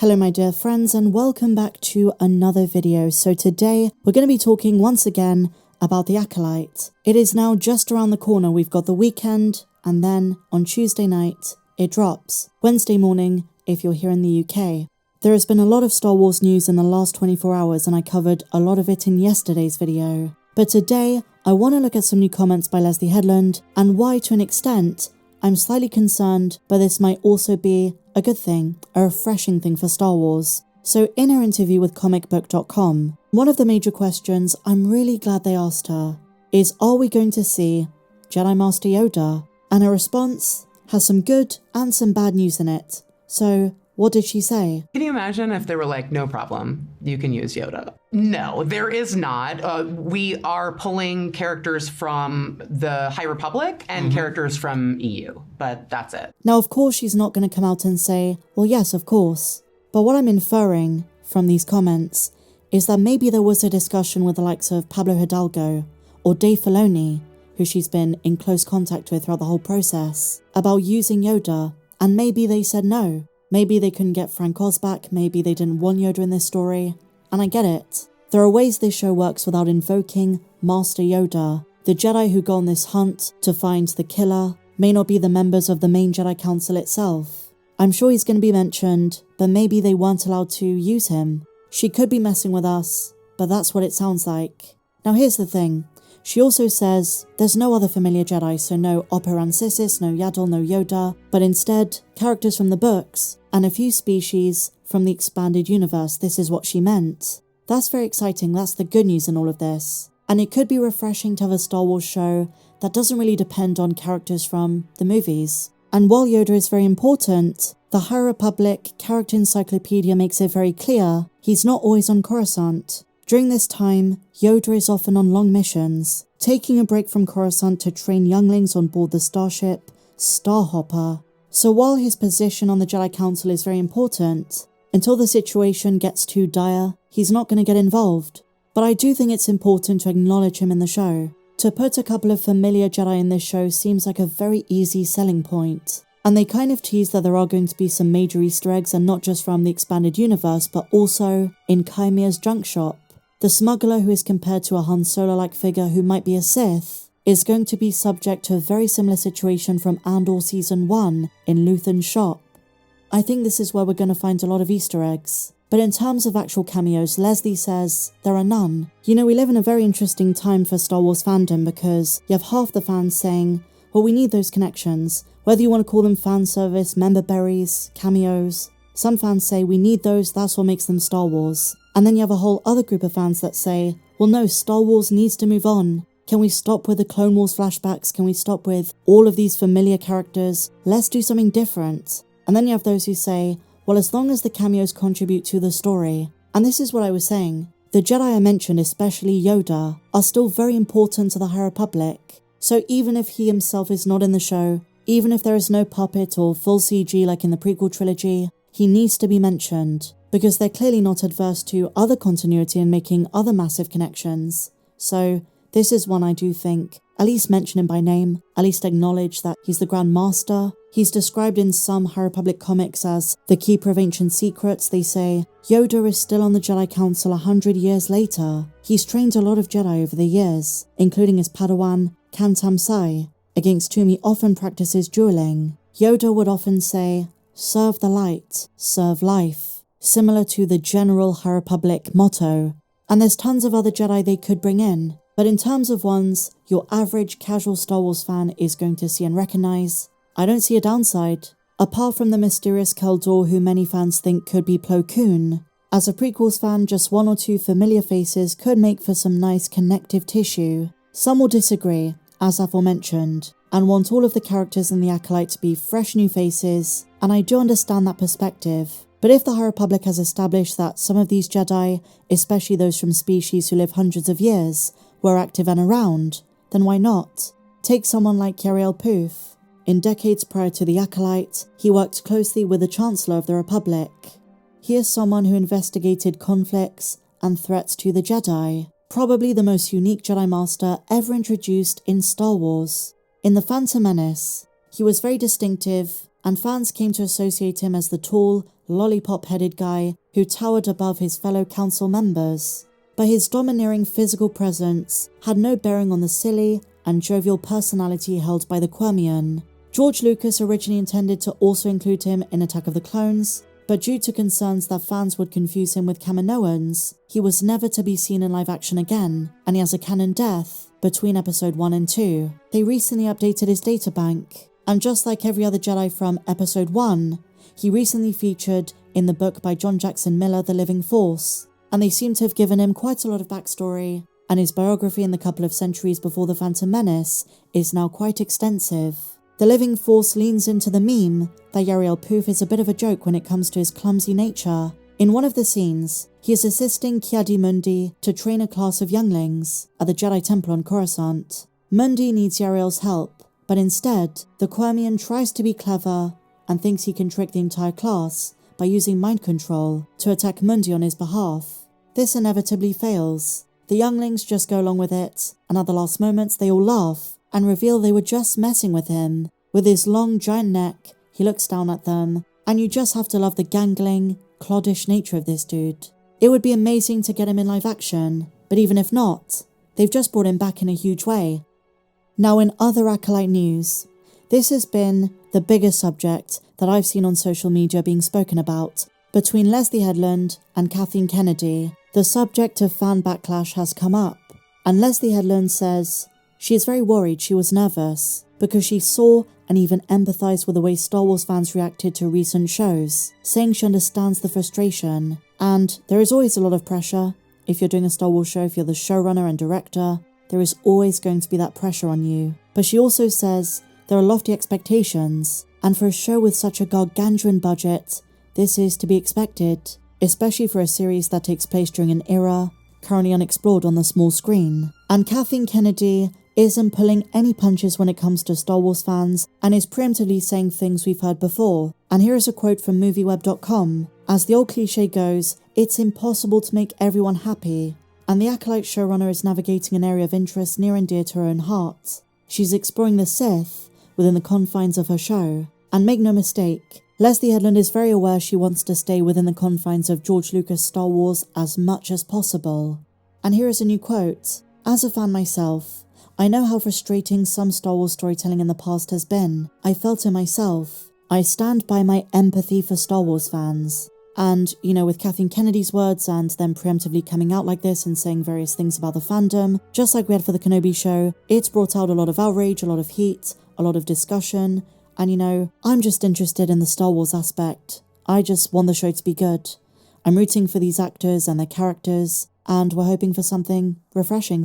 Hello my dear friends and welcome back to another video. So today we're going to be talking once again about The Acolyte. It is now just around the corner. We've got the weekend and then on Tuesday night it drops. Wednesday morning if you're here in the UK. There has been a lot of Star Wars news in the last 24 hours and I covered a lot of it in yesterday's video. But today I want to look at some new comments by Leslye Headland and why to an extent I'm slightly concerned, but this might also be a good thing, a refreshing thing for Star Wars. So in her interview with comicbook.com, one of the major questions I'm really glad they asked her is, are we going to see Jedi Master Yoda? And her response has some good and some bad news in it. So what did she say? Can you imagine if they were like, no problem, you can use Yoda? No, there is not. We are pulling characters from the High Republic and characters from EU, but that's it. Now, of course, she's not going to come out and say, well, yes, of course. But what I'm inferring from these comments is that maybe there was a discussion with the likes of Pablo Hidalgo or Dave Filoni, who she's been in close contact with throughout the whole process, about using Yoda, and maybe they said no. Maybe they couldn't get Frank Oz back, maybe they didn't want Yoda in this story, and I get it. There are ways this show works without invoking Master Yoda. The Jedi who go on this hunt to find the killer may not be the members of the main Jedi Council itself. I'm sure he's going to be mentioned, but maybe they weren't allowed to use him. She could be messing with us, but that's what it sounds like. Now here's the thing. She also says there's no other familiar Jedi, so no Operan Sissis, no Yaddle, no Yoda, but instead characters from the books and a few species from the expanded universe. This is what she meant. That's very exciting. That's the good news in all of this. And it could be refreshing to have a Star Wars show that doesn't really depend on characters from the movies. And while Yoda is very important, the High Republic Character Encyclopedia makes it very clear he's not always on Coruscant. During this time, Yoda is often on long missions, taking a break from Coruscant to train younglings on board the starship Starhopper. So while his position on the Jedi Council is very important, until the situation gets too dire, he's not going to get involved. But I do think it's important to acknowledge him in the show. To put a couple of familiar Jedi in this show seems like a very easy selling point. And they kind of tease that there are going to be some major Easter eggs, and not just from the expanded universe, but also in Cameos' junk shop. The smuggler, who is compared to a Han Solo-like figure who might be a Sith, is going to be subject to a very similar situation from Andor Season 1 in Luthen's shop. I think this is where we're going to find a lot of Easter eggs. But in terms of actual cameos, Leslye says there are none. You know, we live in a very interesting time for Star Wars fandom because you have half the fans saying, well, we need those connections. Whether you want to call them fan service, member berries, cameos. Some fans say we need those, that's what makes them Star Wars. And then you have a whole other group of fans that say, well no, Star Wars needs to move on. Can we stop with the Clone Wars flashbacks? Can we stop with all of these familiar characters? Let's do something different. And then you have those who say, well, as long as the cameos contribute to the story. And this is what I was saying. The Jedi I mentioned, especially Yoda, are still very important to the High Republic. So even if he himself is not in the show, even if there is no puppet or full CG like in the prequel trilogy, he needs to be mentioned, because they're clearly not adverse to other continuity and making other massive connections. So this is one I do think, at least mention him by name, at least acknowledge that he's the Grand Master. He's described in some High Republic comics as the Keeper of Ancient Secrets. They say Yoda is still on the Jedi Council 100 years later. He's trained a lot of Jedi over the years, including his Padawan, Kantam Sai, against whom he often practices dueling. Yoda would often say, serve the light, serve life, similar to the general High Republic motto. And there's tons of other Jedi they could bring in, but in terms of ones your average casual Star Wars fan is going to see and recognize, I don't see a downside, apart from the mysterious Kel Dor who many fans think could be Plo Koon. As a prequels fan, just one or two familiar faces could make for some nice connective tissue. Some will disagree, as aforementioned, and want all of the characters in The Acolyte to be fresh new faces, and I do understand that perspective. But if the High Republic has established that some of these Jedi, especially those from species who live hundreds of years, were active and around, then why not? Take someone like Yariel Poof. In decades prior to The Acolyte, he worked closely with the Chancellor of the Republic. He is someone who investigated conflicts and threats to the Jedi, probably the most unique Jedi Master ever introduced in Star Wars. In The Phantom Menace, he was very distinctive, and fans came to associate him as the tall, lollipop-headed guy who towered above his fellow council members. But his domineering physical presence had no bearing on the silly and jovial personality held by the Quirmian. George Lucas originally intended to also include him in Attack of the Clones, but due to concerns that fans would confuse him with Kaminoans, he was never to be seen in live action again, and he has a canon death between episode 1 and 2. They recently updated his databank, and just like every other Jedi from episode 1, he recently featured in the book by John Jackson Miller, The Living Force, and they seem to have given him quite a lot of backstory, and his biography in the couple of centuries before the Phantom Menace is now quite extensive. The Living Force leans into the meme that Yariel Poof is a bit of a joke when it comes to his clumsy nature. In one of the scenes, he is assisting Ki-Adi-Mundi to train a class of younglings at the Jedi Temple on Coruscant. Mundi needs Yariel's help, but instead, the Quirmian tries to be clever and thinks he can trick the entire class by using mind control to attack Mundi on his behalf. This inevitably fails. The younglings just go along with it, and at the last moments they all laugh and reveal they were just messing with him. With his long, giant neck, he looks down at them, and you just have to love the gangling, cloddish nature of this dude. It would be amazing to get him in live action, but even if not, they've just brought him back in a huge way. Now in other Acolyte news, this has been the biggest subject that I've seen on social media being spoken about. Between Leslye Headland and Kathleen Kennedy, the subject of fan backlash has come up, and Leslye Headland says she is very worried, she was nervous, because she saw and even empathized with the way Star Wars fans reacted to recent shows, saying she understands the frustration, and there is always a lot of pressure. If you're doing a Star Wars show, if you're the showrunner and director, there is always going to be that pressure on you. But she also says there are lofty expectations, and for a show with such a gargantuan budget, this is to be expected, especially for a series that takes place during an era currently unexplored on the small screen. And Kathleen Kennedy isn't pulling any punches when it comes to Star Wars fans and is preemptively saying things we've heard before. And here is a quote from movieweb.com. As the old cliche goes, it's impossible to make everyone happy, and the Acolyte showrunner is navigating an area of interest near and dear to her own heart. She's exploring the Sith within the confines of her show. And make no mistake, Leslye Headland is very aware she wants to stay within the confines of George Lucas' Star Wars as much as possible. And here is a new quote. As a fan myself, I know how frustrating some Star Wars storytelling in the past has been. I felt it myself. I stand by my empathy for Star Wars fans. And, with Kathleen Kennedy's words and them preemptively coming out like this and saying various things about the fandom, just like we had for the Kenobi show, it's brought out a lot of outrage, a lot of heat, a lot of discussion, and I'm just interested in the Star Wars aspect. I just want the show to be good. I'm rooting for these actors and their characters, and we're hoping for something refreshing.